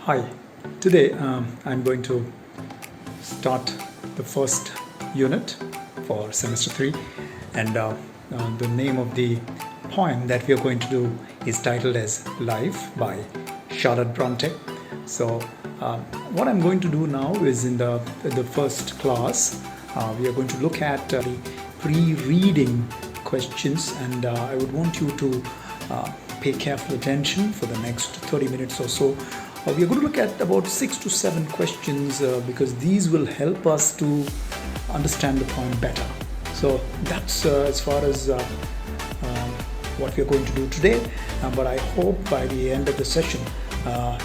Hi, today I'm going to start the first unit for semester 3, and the name of the poem that we are going to do is titled as Life by Charlotte Bronte. So what I'm going to do now is in the first class we are going to look at the pre-reading questions, and I would want you to pay careful attention for the next 30 minutes or so. We are going to look at about 6 to 7 questions because these will help us to understand the poem better. So that's as far as what we are going to do today. But I hope by the end of the session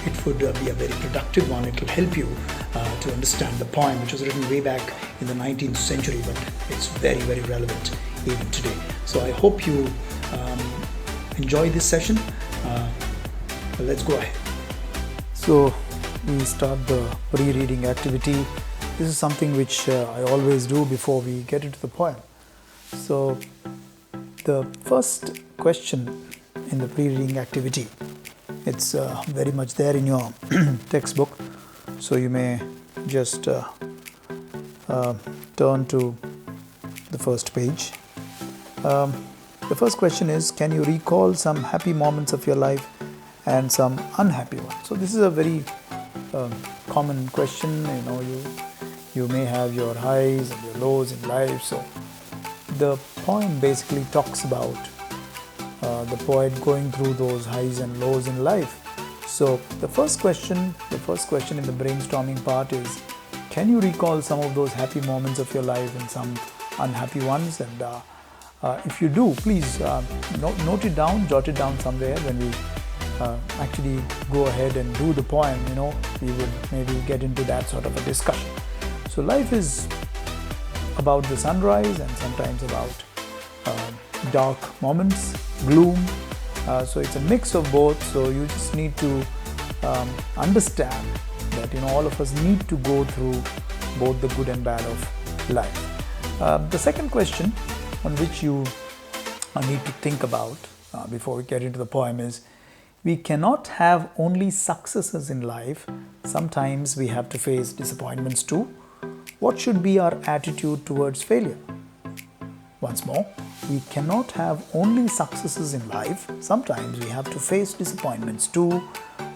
it would be a very productive one. It will help you to understand the poem, which was written way back in the 19th century, but it's very, very relevant even today. So I hope you enjoy this session. Let's go ahead. So we start the pre-reading activity. This is something which I always do before we get into the poem. So the first question in the pre-reading activity, it's very much there in your textbook. So you may just turn to the first page. The first question is, can you recall some happy moments of your life and some unhappy ones? So this is a very common question. You may have your highs and your lows in life. So the poem basically talks about the poet going through those highs and lows in life. So the first question in the brainstorming part is, can you recall some of those happy moments of your life and some unhappy ones? And if you do, please note it down, jot it down somewhere. When we actually go ahead and do the poem, we would maybe get into that sort of a discussion. So life is about the sunrise and sometimes about dark moments, gloom. So it's a mix of both. So you just need to understand that all of us need to go through both the good and bad of life. The second question on which you need to think about before we get into the poem is, we cannot have only successes in life. Sometimes we have to face disappointments too. What should be our attitude towards failure? Once more, we cannot have only successes in life. Sometimes we have to face disappointments too.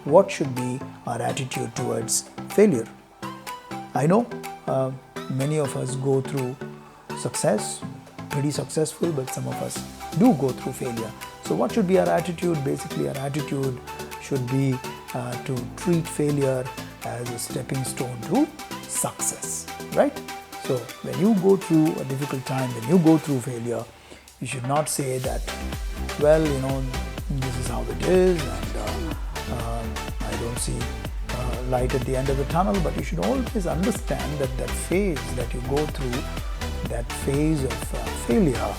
What should be our attitude towards failure? I know many of us go through success, pretty successful, but some of us do go through failure. So what should be our attitude? Basically, our attitude should be to treat failure as a stepping stone to success, right? So when you go through a difficult time, when you go through failure, you should not say that, well, this is how it is, and I don't see light at the end of the tunnel. But you should always understand that that phase that you go through, that phase of failure,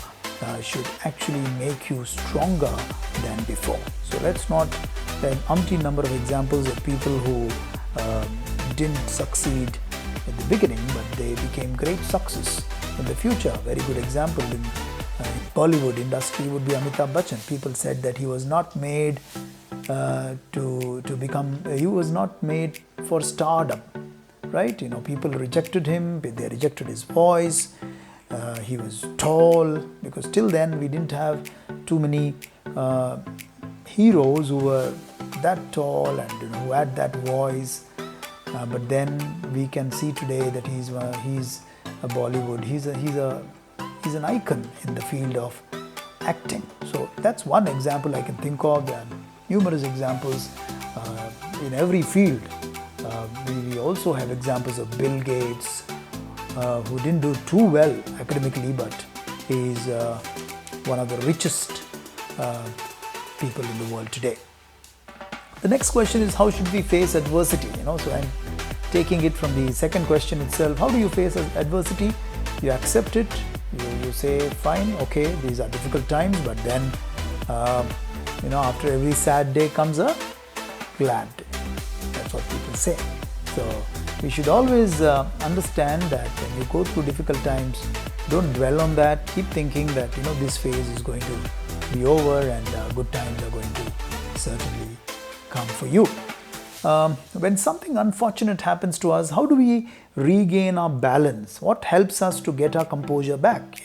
should actually make you stronger than before. So let's not, there are umpteen number of examples of people who didn't succeed at the beginning, but they became great success in the future. A very good example in Bollywood industry would be Amitabh Bachchan. People said that he was not made he was not made for stardom, right? People rejected him, they rejected his voice. He was tall, because till then we didn't have too many heroes who were that tall and who had that voice. But then we can see today that he's a Bollywood. He's an icon in the field of acting. So that's one example I can think of. There are numerous examples in every field. We also have examples of Bill Gates, who didn't do too well academically, but is one of the richest people in the world today. The next question is, how should we face adversity? So I'm taking it from the second question itself. How do you face adversity? You accept it. You say, fine, okay, these are difficult times, but then after every sad day comes a glad day. That's what people say. So we should always understand that when you go through difficult times, don't dwell on that. Keep thinking that this phase is going to be over, and good times are going to certainly come for you. When something unfortunate happens to us, how do we regain our balance? What helps us to get our composure back?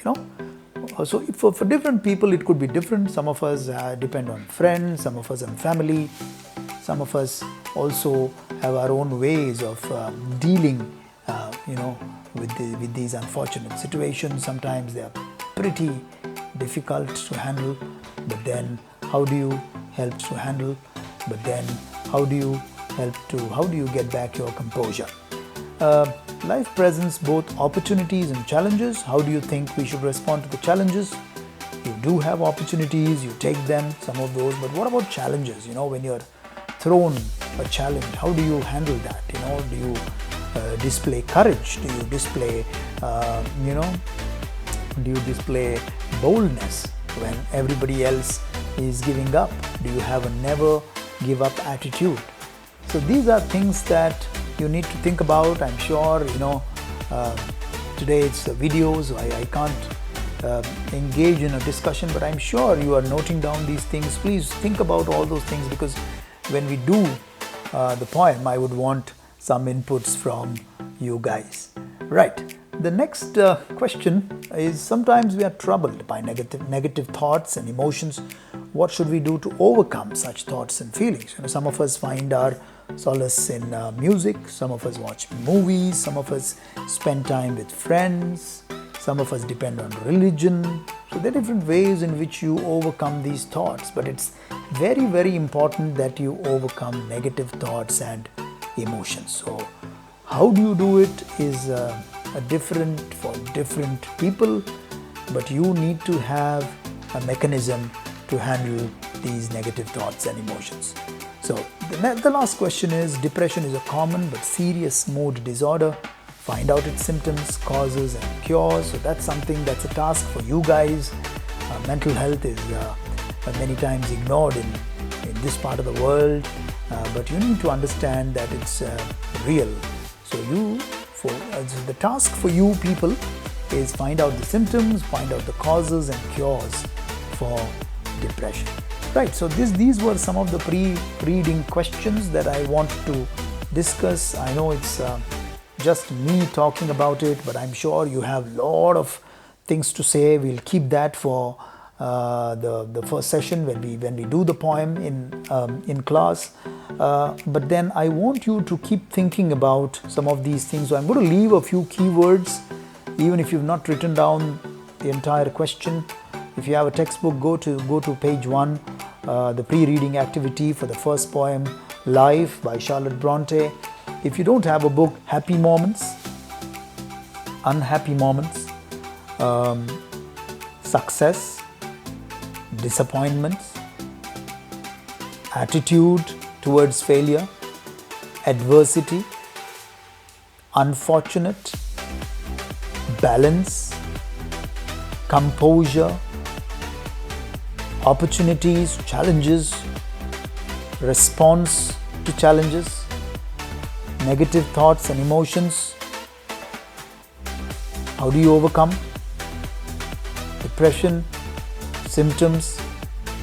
So for different people, it could be different. Some of us depend on friends, some of us on family, some of us also have our own ways of dealing, with these unfortunate situations. Sometimes they are pretty difficult to handle, but then how do you help to handle? But then how do you get back your composure? Life presents both opportunities and challenges. How do you think we should respond to the challenges? You do have opportunities, you take them, some of those, but what about challenges? When you're thrown a challenge, how do you handle that? Do you display courage? Do you display, boldness when everybody else is giving up? Do you have a never give up attitude? So these are things that you need to think about. I'm sure, today it's a video, so I can't engage in a discussion, but I'm sure you are noting down these things. Please think about all those things, because when we do the poem, I would want some inputs from you guys. Right. The next question is, sometimes we are troubled by negative thoughts and emotions. What should we do to overcome such thoughts and feelings? Some of us find our solace in music, some of us watch movies, some of us spend time with friends, some of us depend on religion. So there are different ways in which you overcome these thoughts, but it's very, very important that you overcome negative thoughts and emotions. So how do you do it is different for different people, but you need to have a mechanism to handle these negative thoughts and emotions. So the last question is, depression is a common but serious mood disorder. Find out its symptoms, causes and cures. So that's a task for you guys. Mental health is many times ignored in this part of the world, but you need to understand that it's real. So the task for you people is find out the symptoms, find out the causes and cures for depression. Right, so these were some of the pre-reading questions that I want to discuss. I know it's just me talking about it, but I'm sure you have a lot of things to say. We'll keep that for the first session when we do the poem in class. But then I want you to keep thinking about some of these things. So I'm going to leave a few keywords, even if you've not written down the entire question. If you have a textbook, go to page 1, the pre-reading activity for the first poem, Life by Charlotte Bronte. If you don't have a book, happy moments, unhappy moments, success, disappointments, attitude towards failure, adversity, unfortunate, balance, composure, opportunities, challenges, response to challenges, negative thoughts and emotions, how do you overcome, depression, symptoms,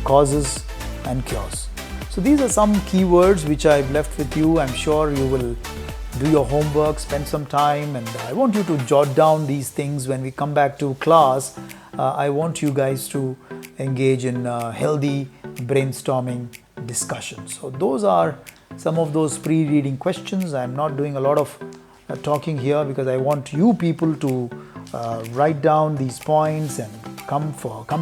causes and cures. So these are some keywords which I've left with you. I'm sure you will do your homework, spend some time, and I want you to jot down these things when we come back to class. I want you guys to engage in healthy brainstorming discussions. So those are some of those pre-reading questions. I'm not doing a lot of talking here because I want you people to write down these points and come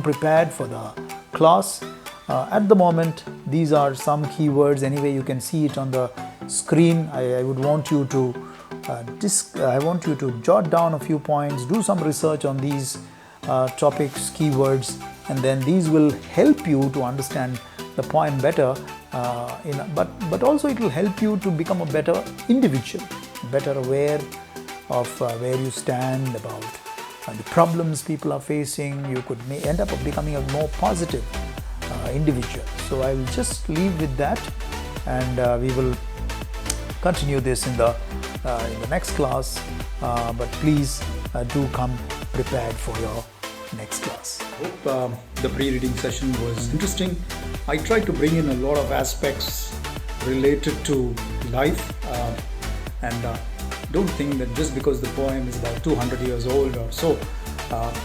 prepared for the class. At the moment, these are some keywords. Anyway, you can see it on the screen. I would want you to jot down a few points, do some research on these topics, keywords, and then these will help you to understand the poem better. But also it will help you to become a better individual, better aware of where you stand, about the problems people are facing. You could end up becoming a more positive individual. So I will just leave with that, and we will continue this in the next class. But please do come prepared for your next class. Hope the pre-reading session was interesting. I tried to bring in a lot of aspects related to life. And don't think that just because the poem is about 200 years old or so,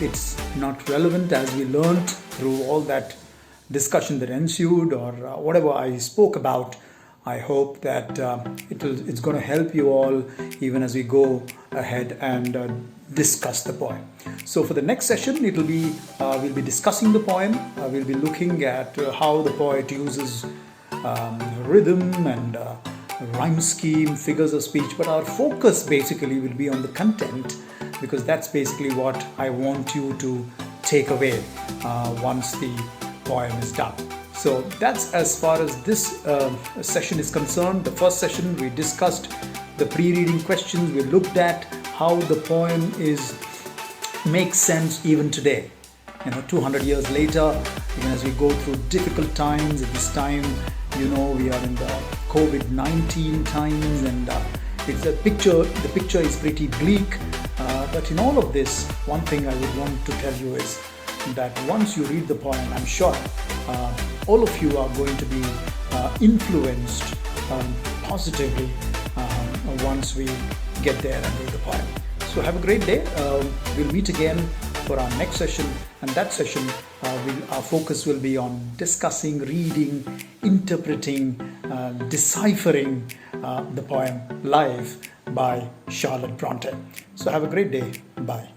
it's not relevant, as we learned through all that discussion that ensued, or whatever I spoke about. I hope that it's going to help you all even as we go ahead and discuss the poem. So for the next session, we'll be discussing the poem. We'll be looking at how the poet uses rhythm and rhyme scheme, figures of speech, but our focus basically will be on the content, because that's basically what I want you to take away once the poem is done. So that's as far as this session is concerned. The first session, we discussed the pre-reading questions. We looked at how the poem makes sense even today. 200 years later, even as we go through difficult times. At this time, we are in the COVID-19 times, and the picture is pretty bleak. But in all of this, one thing I would want to tell you is that once you read the poem, I'm sure all of you are going to be influenced positively once we get there and read the poem. So have a great day. We'll meet again for our next session, and that session our focus will be on discussing, reading, interpreting, deciphering the poem live by Charlotte Bronte. So have a great day. Bye.